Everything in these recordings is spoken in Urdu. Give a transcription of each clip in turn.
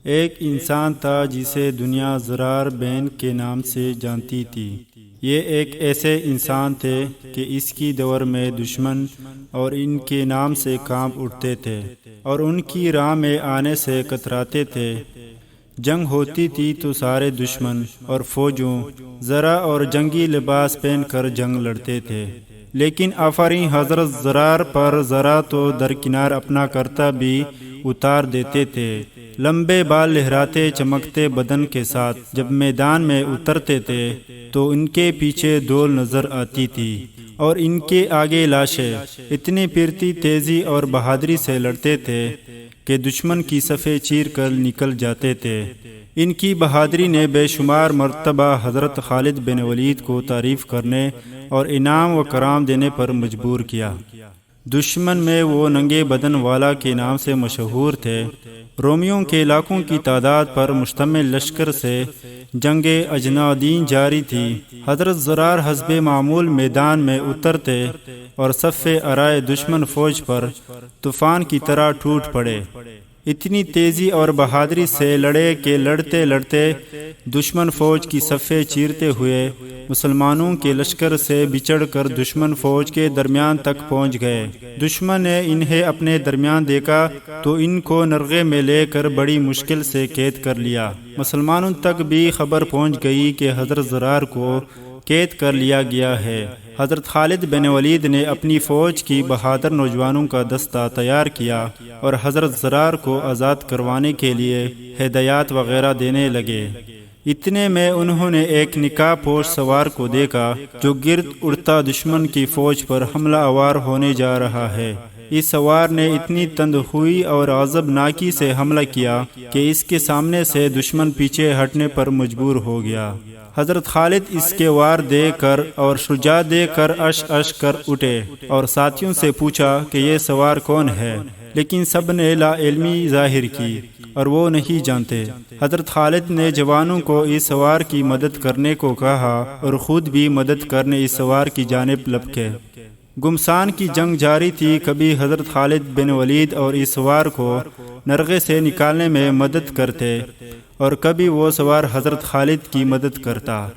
ایک انسان تھا جسے دنیا زرار بین کے نام سے جانتی تھی۔ یہ ایک ایسے انسان تھے کہ اس کی دور میں دشمن اور ان کے نام سے کانپ اٹھتے تھے اور ان کی راہ میں آنے سے کتراتے تھے۔ جنگ ہوتی تھی تو سارے دشمن اور فوجوں زرہ اور جنگی لباس پہن کر جنگ لڑتے تھے، لیکن آفرین حضرت زرار پر ذرا تو درکنار اپنا کرتا بھی اتار دیتے تھے۔ لمبے بال لہراتے چمکتے بدن کے ساتھ جب میدان میں اترتے تھے تو ان کے پیچھے دول نظر آتی تھی اور ان کے آگے لاشیں اتنی پھرتی تیزی اور بہادری سے لڑتے تھے کہ دشمن کی صفیں چیر کر نکل جاتے تھے۔ ان کی بہادری نے بے شمار مرتبہ حضرت خالد بن ولید کو تعریف کرنے اور انعام و کرام دینے پر مجبور کیا۔ دشمن میں وہ ننگے بدن والا کے نام سے مشہور تھے۔ رومیوں کے لاکھوں کی تعداد پر مشتمل لشکر سے جنگ اجنادین جاری تھی۔ حضرت زرار حسب معمول میدان میں اترتے اور صف آرائے دشمن فوج پر طوفان کی طرح ٹوٹ پڑے۔ اتنی تیزی اور بہادری سے لڑے کہ لڑتے لڑتے دشمن فوج کی صفیں چیرتے ہوئے مسلمانوں کے لشکر سے بچھڑ کر دشمن فوج کے درمیان تک پہنچ گئے۔ دشمن نے انہیں اپنے درمیان دیکھا تو ان کو نرغے میں لے کر بڑی مشکل سے قید کر لیا۔ مسلمانوں تک بھی خبر پہنچ گئی کہ حضرت زرار کو قید کر لیا گیا ہے۔ حضرت خالد بن ولید نے اپنی فوج کی بہادر نوجوانوں کا دستہ تیار کیا اور حضرت زرار کو آزاد کروانے کے لیے ہدایات وغیرہ دینے لگے۔ اتنے میں انہوں نے ایک نقاب پوش سوار کو دیکھا جو گرد اڑتا دشمن کی فوج پر حملہ آور ہونے جا رہا ہے۔ اس سوار نے اتنی تند ہوئی اور غضب ناکی سے حملہ کیا کہ اس کے سامنے سے دشمن پیچھے ہٹنے پر مجبور ہو گیا۔ حضرت خالد اس کے وار دے کر اور شجاعت دے کر اش اش کر اٹھے اور ساتھیوں سے پوچھا کہ یہ سوار کون ہے، لیکن سب نے لا علمی ظاہر کی اور وہ نہیں جانتے۔ حضرت خالد نے جوانوں کو اس سوار کی مدد کرنے کو کہا اور خود بھی مدد کرنے اس سوار کی جانب لپکے۔ گمسان کی جنگ جاری تھی۔ کبھی حضرت خالد بن ولید اور اس سوار کو نرغے سے نکالنے میں مدد کرتے اور کبھی وہ سوار حضرت خالد کی مدد کرتا۔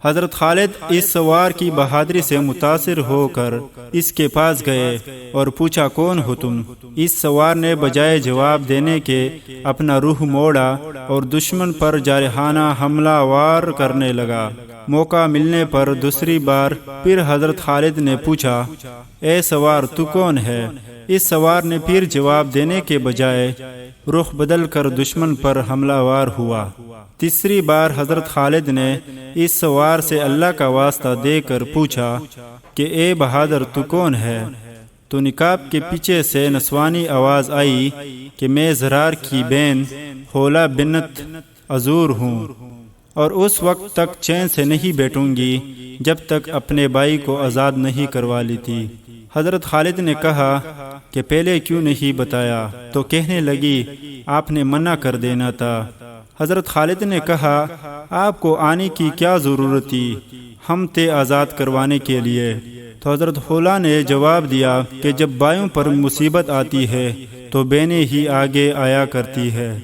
حضرت خالد اس سوار کی بہادری سے متاثر ہو کر اس کے پاس گئے اور پوچھا کون ہو تم؟ اس سوار نے بجائے جواب دینے کے اپنا رخ موڑا اور دشمن پر جارحانہ حملہ وار کرنے لگا۔ موقع ملنے پر دوسری بار پھر حضرت خالد نے پوچھا اے سوار تو کون ہے؟ اس سوار نے پھر جواب دینے کے بجائے رخ بدل کر دشمن پر حملہ وار ہوا۔ تیسری بار حضرت خالد نے اس سوار سے اللہ کا واسطہ دے کر پوچھا کہ اے بہادر تو کون ہے؟ تو نقاب کے پیچھے سے نسوانی آواز آئی کہ میں زرار کی بہن حولہ بنت عذور ہوں اور اس وقت تک چین سے نہیں بیٹھوں گی جب تک اپنے بھائی کو آزاد نہیں کروا لیتی۔ حضرت خالد نے کہا کہ پہلے کیوں نہیں بتایا؟ تو کہنے لگی آپ نے منع کر دینا تھا۔ حضرت خالد نے کہا آپ کو آنے کی کیا ضرورت تھی؟ ہم تھے آزاد کروانے کے لیے۔ تو حضرت حولہ نے جواب دیا کہ جب بھائیوں پر مصیبت آتی ہے تو بہنیں ہی آگے آیا کرتی ہے۔